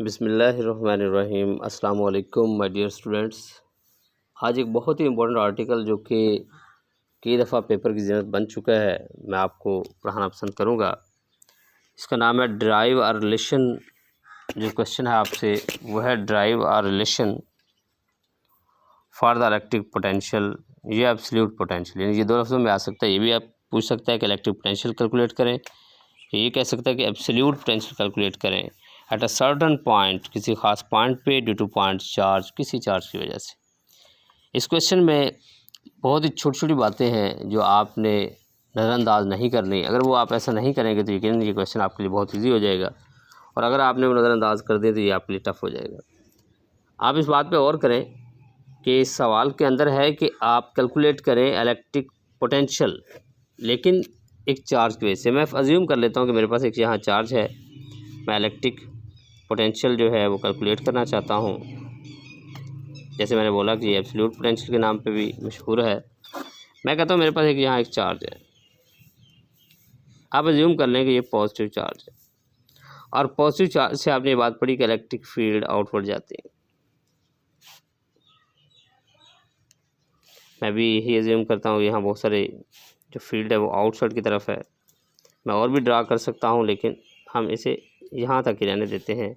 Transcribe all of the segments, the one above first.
बिस्मिल्लाहिर्रहमानिर्रहीम। अस्सलाम वालेकुम माय डियर स्टूडेंट्स। आज एक बहुत ही इम्पोर्टेंट आर्टिकल जो कि कई दफ़ा पेपर की ज़रूरत बन चुका है, मैं आपको पढ़ाना पसंद करूँगा। इसका नाम है ड्राइव आर रिलेशन। जो क्वेश्चन है आपसे वो है derive our relation for the electric potential या एब्सोल्यूट पोटेंशियल। यानी ये दो लफ्ज़ों में आ सकता है। ये भी आप पूछ सकता है कि इलेक्ट्रिक पोटेंशियल कैलकुलेट करें, ये कह सकता है कि एब्सोल्यूट पोटेंशियल कैलकुलेट करें एट अ सर्टन पॉइंट, किसी खास पॉइंट पे, ड्यू टू पॉइंट चार्ज, किसी चार्ज की वजह से। इस क्वेश्चन में बहुत ही छोटी छोटी बातें हैं जो आपने नज़रअंदाज नहीं करनी। अगर वो आप ऐसा नहीं करेंगे तो यकीनन ये क्वेश्चन आपके लिए बहुत ईजी हो जाएगा, और अगर आपने वो नज़रअंदाज कर दिया तो ये आपके लिए टफ हो जाएगा। आप इस बात पे और करें कि इस सवाल के अंदर है कि आप कैलकुलेट करें इलेक्ट्रिक पोटेंशियल, लेकिन एक चार्ज की वजह से। मैं अज्यूम कर लेता हूँ कि मेरे पास एक यहाँ चार्ज है, मैं इलेक्ट्रिक पोटेंशियल जो है वो कैलकुलेट करना चाहता हूँ। जैसे मैंने बोला कि ये एब्सोल्यूट पोटेंशियल के नाम पे भी मशहूर है। मैं कहता हूँ मेरे पास एक यहाँ एक चार्ज है, आप अज्यूम कर लें कि ये पॉजिटिव चार्ज है, और पॉजिटिव चार्ज से आपने ये बात पढ़ी कि इलेक्ट्रिक फील्ड आउटवर्ड जाती है। मैं भी यही अज्यूम करता हूँ, यहाँ बहुत सारे जो फील्ड है वो आउटसाइड की तरफ है। मैं और भी ड्रा कर सकता हूँ, लेकिन हम इसे यहाँ तक ही रहने देते हैं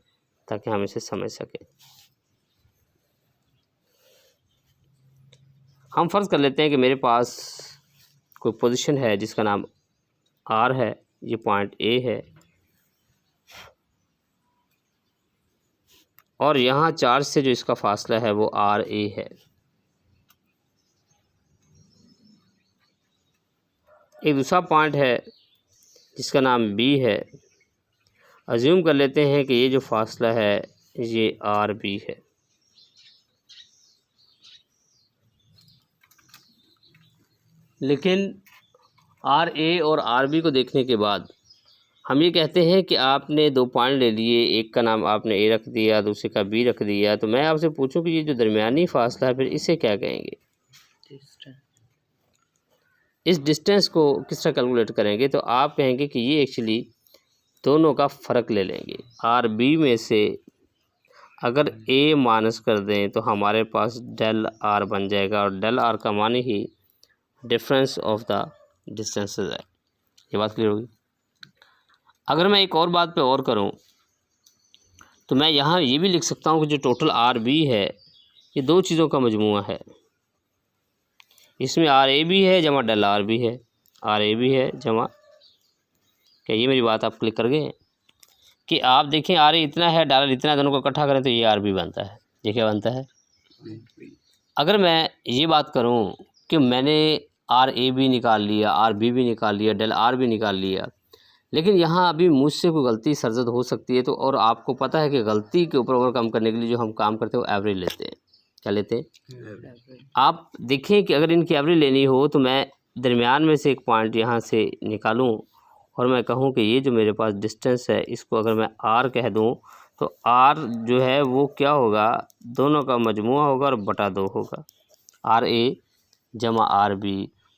ताकि हम इसे समझ सकें। हम फ़र्ज़ कर लेते हैं कि मेरे पास कोई पोजीशन है जिसका नाम R है, ये पॉइंट A है, और यहाँ चार्ज से जो इसका फासला है वो RA है। एक दूसरा पॉइंट है जिसका नाम B है। अज्यूम कर लेते हैं कि ये जो फासला है ये RB है। लेकिन RA और RB को देखने के बाद हम ये कहते हैं कि आपने दो पॉइंट ले लिए, एक का नाम आपने A रख दिया, दूसरे का B रख दिया। तो मैं आपसे पूछूं कि ये जो दरमियानी फासला है फिर इसे क्या कहेंगे? इस डिस्टेंस को किस तरह कैलकुलेट करेंगे? तो आप कहेंगे कि ये एक्चुअली दोनों का फ़र्क ले लेंगे। RB में से अगर A माइनस कर दें तो हमारे पास डेल R बन जाएगा, और डेल R का माने ही डिफरेंस ऑफ द डिस्टेंसेस है। ये बात क्लियर होगी। अगर मैं एक और बात पे और करूं तो मैं यहाँ ये भी लिख सकता हूँ कि जो टोटल RB है ये दो चीज़ों का मजमूआ है। इसमें RA भी है जमा डेल R भी है, RA भी है जमा, क्या ये मेरी बात आप क्लिक कर गए कि आप देखें RA इतना है, डॉलर इतना, दोनों को इकट्ठा करें तो ये RB बनता है। ये क्या बनता है? अगर मैं ये बात करूं कि मैंने RA भी निकाल लिया, RB भी निकाल लिया, डेल R भी निकाल लिया, लेकिन यहाँ अभी मुझसे कोई गलती सरजद हो सकती है, तो और आपको पता है कि गलती के ऊपर ओवरकम करने के लिए जो हम काम करते हैं वो एवरेज लेते हैं। क्या लेते हैं? आप देखें कि अगर इनकी एवरेज लेनी हो तो मैं दरमियान में से एक पॉइंट यहाँ से निकालूं और मैं कहूँ कि ये जो मेरे पास डिस्टेंस है इसको अगर मैं R कह दूँ तो R जो है वो क्या होगा? दोनों का मजमुआ होगा और बटा 2 होगा। RA जमा RB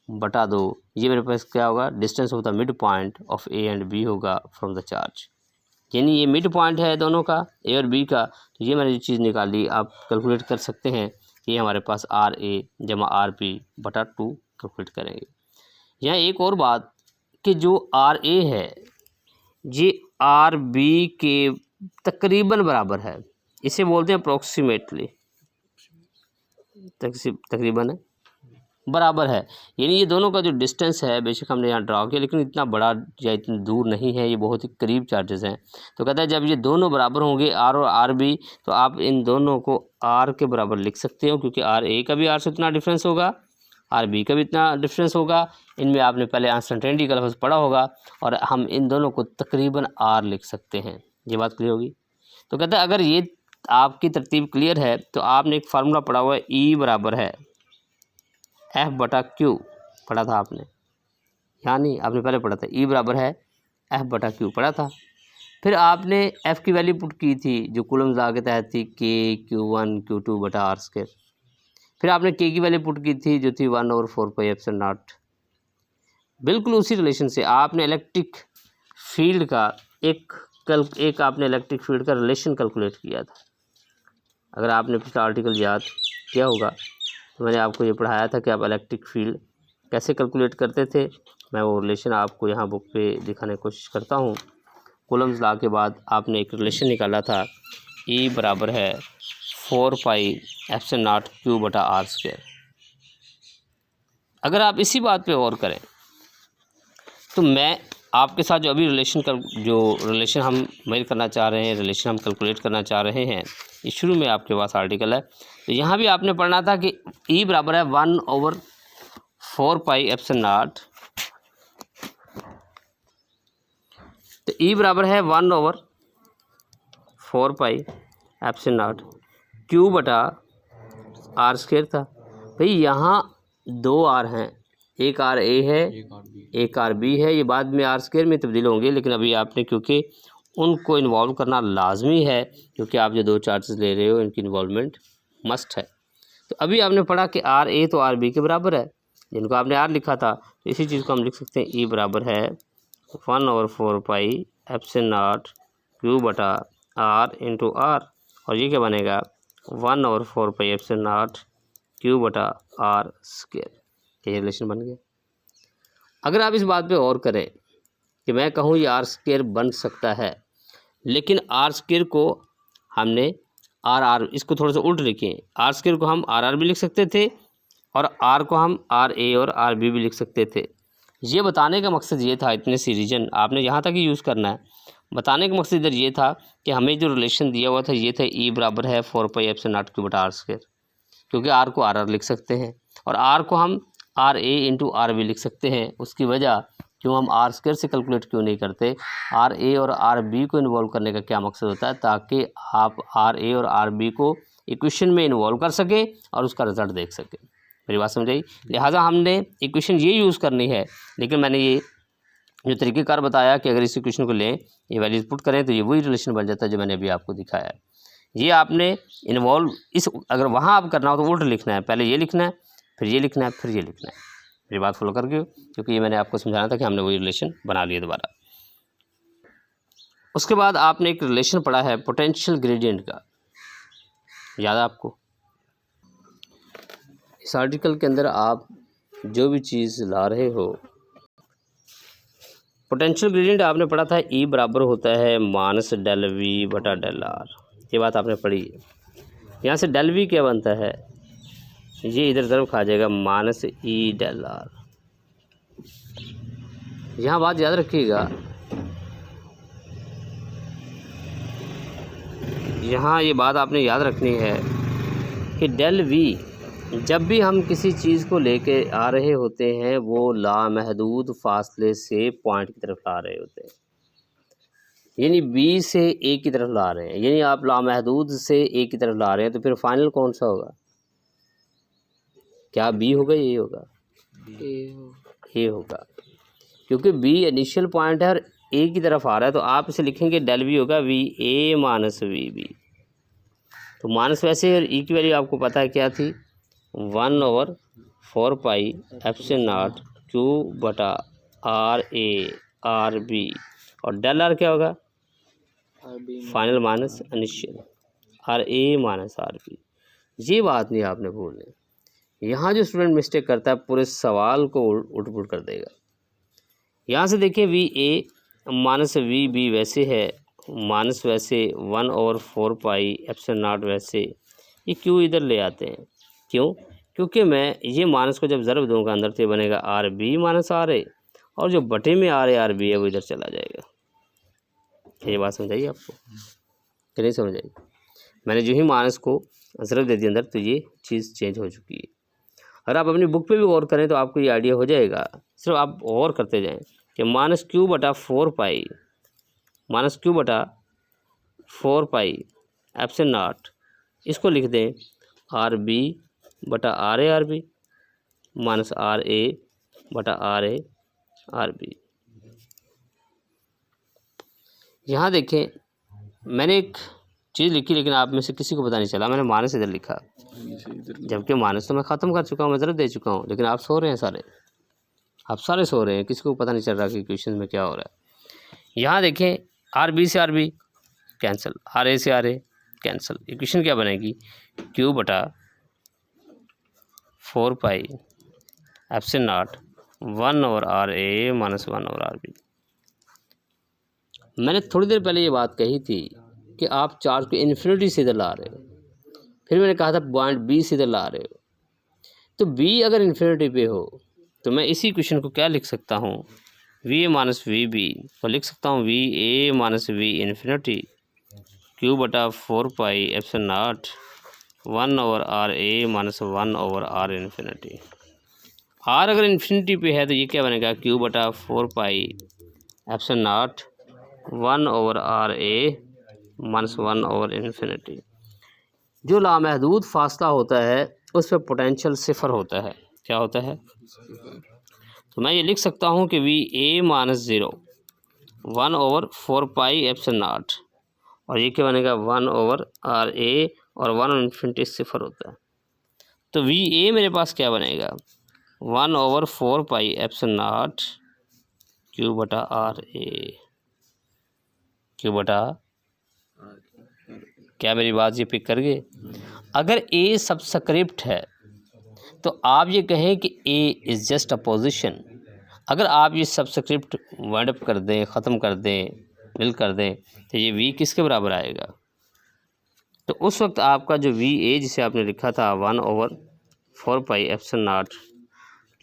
बटा 2, ये मेरे पास क्या होगा? Distance of the mid point of A and B होगा फ्रॉम द चार्ज। यानी ये मिड पॉइंट है दोनों का, A और B का। तो ये मैंने जो चीज़ निकाली आप कैलकुलेट कर सकते हैं कि ये हमारे पास RA जमा RB बटा 2 कैलकुलेट करेंगे। यहाँ एक और बात कि जो RA है ये RB के तकरीबन बराबर है, इसे बोलते हैं अप्रोक्सीमेटली, तकरीबन है बराबर है। यानी ये दोनों का जो डिस्टेंस है, बेशक हमने यहाँ ड्रा किया लेकिन इतना बड़ा या इतनी दूर नहीं है, ये बहुत ही करीब चार्जेस हैं। तो कहता है जब ये दोनों बराबर होंगे R और RB तो आप इन दोनों को R के बराबर लिख सकते हो, क्योंकि RA का भी R से इतना डिफरेंस होगा, RB का भी इतना डिफरेंस होगा। इनमें आपने पहले अनसर्टेनिटी का लफ्ज़ पढ़ा होगा, और हम इन दोनों को तकरीबन R लिख सकते हैं। ये बात क्लियर होगी। तो कहता है अगर ये आपकी तरतीब क्लियर है तो आपने एक फार्मूला पढ़ा हुआ है, E बराबर है F बटा Q, पढ़ा था आपने? यहाँ नहीं, आपने पहले पढ़ा था। E बराबर है F बटा Q पढ़ा था। फिर आपने F की वैल्यू पुट की थी जो कूलम्स लॉ के तहत थी, K Q1 Q2 बटा R²। फिर आपने K की वैल्यू पुट की थी जो थी 1/4 पाई एप्सिलॉन नॉट। बिल्कुल उसी रिलेशन से आपने इलेक्ट्रिक फील्ड का एक कल एक आपने इलेक्ट्रिक फील्ड का रिलेशन कैलकुलेट किया था। अगर आपने पिछला आर्टिकल याद किया होगा तो मैंने आपको ये पढ़ाया था कि आप इलेक्ट्रिक फील्ड कैसे कैलकुलेट करते थे। मैं वो रिलेशन आपको यहाँ बुक पे दिखाने की कोशिश करता हूँ। कूलम्स लॉ के बाद आपने एक रिलेशन निकाला था, E बराबर है 4 पाई एप्सिलॉन नॉट Q बटा R स्क्वायर। अगर आप इसी बात पे गौर करें तो मैं आपके साथ जो अभी रिलेशन हम मेजर करना चाह रहे हैं, रिलेशन हम कैलकुलेट करना चाह रहे हैं, ये शुरू में आपके पास आर्टिकल है। तो यहाँ भी आपने पढ़ना था कि E बराबर है 1/4 पाई एप्सिलॉन नॉट। तो E बराबर है 1/4 पाई एप्सिलॉन नॉट Q बटा R स्क्वायर था। भाई यहाँ 2 R हैं, एक R A है, एक R B है। ये बाद में R स्क्वायर में तब्दील होंगे, लेकिन अभी आपने क्योंकि उनको इन्वॉल्व करना लाजमी है, क्योंकि आप जो 2 चार्जेस ले रहे हो इनकी इन्वॉल्वमेंट मस्ट है। तो अभी आपने पढ़ा कि R A तो R B के बराबर है, जिनको आपने R लिखा था, तो इसी चीज़ को हम लिख सकते हैं E बराबर है 1/4 पाई एप्सिलॉन नॉट Q बटा R इंटू R, और ये क्या बनेगा 1/4 पाई एप्सिलॉन नॉट Q बटा R स्क्वायर। ये रिलेशन बन गया। अगर आप इस बात पे गौर करें कि मैं कहूँ ये R स्क्वायर बन सकता है, लेकिन R स्क्वायर को हमने इसको थोड़ा सा उल्ट लिखें, R स्क्वायर को हम RR भी लिख सकते थे और R को हम RA और RB भी लिख सकते थे। ये बताने का मकसद ये था, इतने सी रीजन आपने यहाँ तक ही यूज़ करना है। बताने का मकसद इधर ये था कि हमें जो रिलेशन दिया हुआ था ये था E बराबर है 4 पाई एप्सिलॉन नॉट Q बटा R स्क्वायर, क्योंकि R को RR लिख सकते हैं और R को हम RA इंटू RB लिख सकते हैं। उसकी वजह क्यों हम R स्क्वायर से कैलकुलेट क्यों नहीं करते, RA और RB को इन्वॉल्व करने का क्या मकसद होता है, ताकि आप RA और RB को इक्वेशन में इन्वॉल्व कर सकें और उसका रिजल्ट देख सकें। मेरी बात समझ आई? लिहाजा हमने इक्वेशन ये यूज़ करनी है, लेकिन मैंने ये जो तरीक़ेकार बताया कि अगर इस इक्वेशन को लें, ये वैल्यूज पुट करें, तो ये वही रिलेशन बन जाता है जो मैंने अभी आपको दिखाया है। ये आपने इन्वॉल्व अगर वहाँ आप करना हो तो उल्ट लिखना है, पहले ये लिखना है, फिर ये लिखना है, फिर ये लिखना है। मेरी बात फॉलो करके, क्योंकि ये मैंने आपको समझाना था कि हमने वही रिलेशन बना लिया दोबारा। उसके बाद आपने एक रिलेशन पढ़ा है पोटेंशियल ग्रेडियंट का, याद है आपको? इस आर्टिकल के अंदर आप जो भी चीज़ ला रहे हो, पोटेंशियल ग्रेडियंट आपने पढ़ा था E बराबर होता है माइनस डेल V बटा डेल R। ये बात आपने पढ़ी है। यहाँ से डेल V क्या बनता है, ये इधर तरफ खा जाएगा माइनस E डेल R। यहाँ बात याद रखिएगा, यहाँ ये बात आपने याद रखनी है कि डेल V जब भी हम किसी चीज़ को लेके आ रहे होते हैं, वो लामहदूद फासले से पॉइंट की तरफ ला रहे होते हैं, यानी B से A की तरफ ला रहे हैं। यानी आप लामहदूद से A की तरफ ला रहे हैं, तो फिर फाइनल कौन सा होगा? क्या B होगा, A होगा? A होगा, क्योंकि B इनिशियल पॉइंट है और A की तरफ आ रहा है, तो आप इसे लिखेंगे डेल V होगा VA माइनस VB। तो माइनस वैसे और E की वैल्यू आपको पता है क्या थी, 1/4 पाई एप्सिलॉन नॉट Q बटा RA RB, और डेल R क्या होगा, final minus initial, RA minus RB। ये बात नहीं आपने भूलनी। यहाँ जो स्टूडेंट मिस्टेक करता है, पूरे सवाल को उल्ट पुट कर देगा। यहाँ से देखिए VA माइनस VB वैसे है, माइनस वैसे 1/4 पाई एप्सिलॉन नॉट वैसे, ये Q इधर ले आते हैं। क्यों? क्योंकि मैं ये माइनस को जब ज़रब दूंगा अंदर से बनेगा RB माइनस RA, और जो बटे में RA RB है वो इधर चला जाएगा। ये बात समझाइए आपको कि नहीं समझ आई? मैंने जो ही माइनस को ज़रब दे दिया अंदर, तो ये चीज़ चेंज हो चुकी है। अगर आप अपनी बुक पे भी गौर करें तो आपको ये आइडिया हो जाएगा। सिर्फ आप गौर करते जाएं कि माइनस Q बटा 4 पाई एप्सिलॉन नॉट, इसको लिख दें RB बटा RA RB माइनस RA बटा RA RB। यहाँ देखें, मैंने एक चीज़ लिखी, लेकिन आप में से किसी को पता नहीं चला, मैंने माइनस इधर लिखा, जबकि माइनस तो मैं ख़त्म कर चुका हूँ, मैं ज़रूर दे चुका हूँ, लेकिन आप सो रहे हैं सारे, आप सारे सो रहे हैं, किसी को पता नहीं चल रहा कि क्वेश्चन में क्या हो रहा है। यहाँ देखें आर बी से R B cancel, R A से आर ए कैंसिल। इक्वेशन क्या बनेगी, क्यू बटा 4 pi epsilon naught 1 over r a minus 1 over r b. मैंने थोड़ी देर पहले ये बात कही थी कि आप चार्ज को इन्फिनिटी से इधर ला रहे हो, फिर मैंने कहा था पॉइंट बी से इधर ला रहे हो। तो बी अगर इन्फिनिटी पे हो तो मैं इसी क्वेश्चन को क्या लिख सकता हूँ, v a minus v b तो लिख सकता हूँ v a minus v infinity q बटा 4 pi epsilon naught 1 over r a minus 1 over r infinity. R अगर इन्फिनिटी पे है तो ये क्या बनेगा, क्यू बटा 4 pi epsilon naught 1 over r a minus 1 over infinity. जो लामहदूद फासला होता है उस पर पोटेंशियल सिफर होता है, क्या होता है, तो मैं ये लिख सकता हूँ कि we a minus 0 1 over 4 pi epsilon not, और ये क्या बनेगा 1 ओवर आर ए, और 1 और इन्फिनिटी सिफर होता है। तो वी ए मेरे पास क्या बनेगा 1 over 4 pi epsilon not Q बटा आर ए, क्यू बटा, क्या मेरी बात ये पिक कर गए। अगर ए सबस्क्रिप्ट है तो आप ये कहें कि A is just a position. अगर आप ये सबस्क्रिप्ट वाइंड अप कर दें, ख़त्म कर दें, निल कर दें, तो ये वी किसके बराबर आएगा, तो उस वक्त आपका जो वी ए जिसे आपने लिखा था 1 over 4 pi epsilon not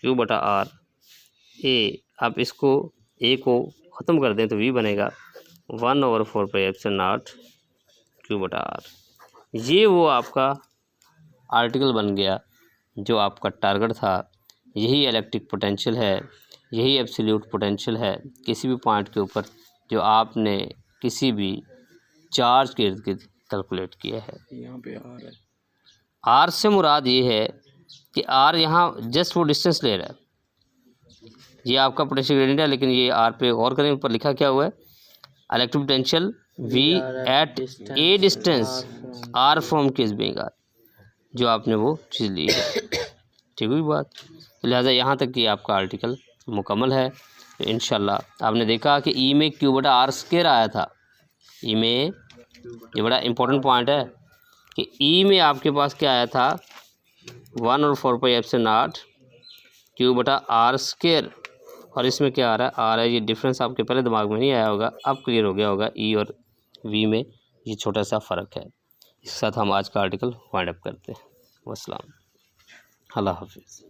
Q बटा आर ए, आप इसको ए को ख़त्म कर दें तो वी बनेगा 1 over 4 pi epsilon not Q बटा आर। ये वो आपका आर्टिकल बन गया जो आपका टारगेट था। यही इलेक्ट्रिक पोटेंशियल है, यही एब्सोल्यूट पोटेंशियल है किसी भी पॉइंट के ऊपर जो आपने किसी भी चार्ज के इर्द गिर्द कैलकुलेट किया है। यहाँ पे आर है, आर से मुराद ये है कि आर यहाँ जस्ट वो डिस्टेंस ले रहा है, ये आपका पोटेंशियल ग्रेडियंट है, लेकिन ये आर पे गौर करें, ऊपर लिखा क्या हुआ है, electric potential v at a distance r from किस बीइंग आर, जो आपने वो चीज़ ली है। ठीक हुई बात, तो लिहाजा यहाँ तक कि आपका आर्टिकल मुकम्मल है। तो इंशाल्लाह आपने देखा कि ई में क्यू बटा आर स्क्वायर आया था, ई में, ये बड़ा इंपॉर्टेंट पॉइंट है कि ई में आपके पास क्या आया था 1 और 4 पाई एप्सिलॉन नॉट क्यू बटा आर स्क्वायर, और इसमें क्या आ रहा है, आ रहा है, ये डिफरेंस आपके पहले दिमाग में नहीं आया होगा, अब क्लियर हो गया होगा। ई और वी में ये छोटा सा फ़र्क है। इसके साथ हम आज का आर्टिकल वाइंड अप करते हैं। वस्सलाम, अल्लाह हाफिज़।